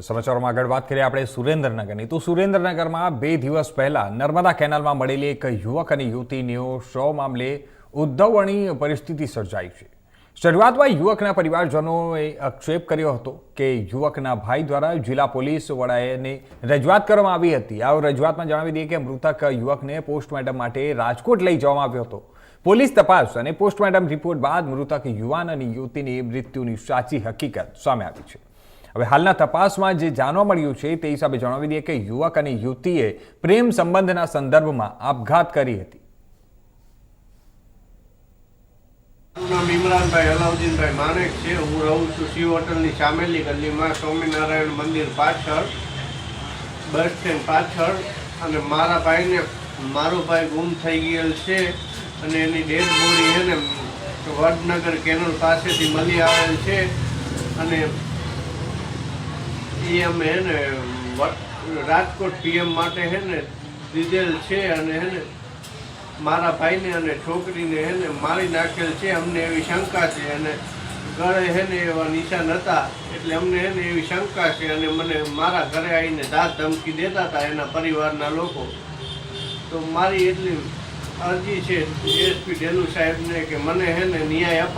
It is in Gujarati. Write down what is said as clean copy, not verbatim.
સમાચારોમાં આગળ વાત કરીએ આપણે સુરેન્દ્રનગરની તો સુરેન્દ્રનગરમાં 2 દિવસ પહેલા નર્મદા કેનાલમાં મળેલી એક યુવક અને યુવતીનો શવ મામલે ઉદ્ધવણી પરિસ્થિતિ સર્જાઈ છે। શરૂઆતમાં યુવકના પરિવારજનોએ આક્ષેપ કર્યો હતો કે યુવકના ભાઈ દ્વારા જિલ્લા પોલીસ વડાને રજૂઆત કરવામાં આવી હતી। આ રજૂઆતમાં જણાવી દઈએ કે મૃતક યુવકને પોસ્ટમોર્ટમ માટે રાજકોટ લઈ જવામાં આવ્યો હતો। પોલીસ તપાસ અને પોસ્ટમોર્ટમ રિપોર્ટ બાદ મૃતક યુવાન અને યુવતીની મૃત્યુની સાચી હકીકત સામે આવી છે। હવે હાલના તપાસમાં જે જાણવા મળ્યું છે તે હિસાબે જણાવી દઈએ કે યુવક અને યુવતીએ પ્રેમ સંબંધના સંદર્ભમાં આપઘાત કરી હતી। નામ ઇમરાનભાઈ અલાઉદ્દીનભાઈ માણેક છે। હું રહું છું શિવ હોટલની સામેલી ગલીમાં સ્વામિનારાયણ મંદિર પાછળ, બસ સ્ટેન્ડ પાછળ। અને મારા ભાઈને મારો ભાઈ ગુમ થઈ ગયેલ છે અને એની ડેડ બોડી છે ને વડનગર કેનલ પાસેથી મળી આવેલ છે અને એ અમે હે ને રાજકોટ પીએમ માટે હે ને દીધેલ છે અને હે ને મારા ભાઈને અને છોકરીને હે ને મારી નાખેલ છે। અમને એવી શંકા છે અને ગળે હે ને એવા નિશાન હતા એટલે અમને હે ને એવી શંકા છે અને મને મારા ઘરે આવીને ધાક ધમકી દેતા હતા એના પરિવારના લોકો। તો મારી એટલી અરજી છે એસપી ઢેલુ સાહેબને કે મને હે ને ન્યાય અપાવો।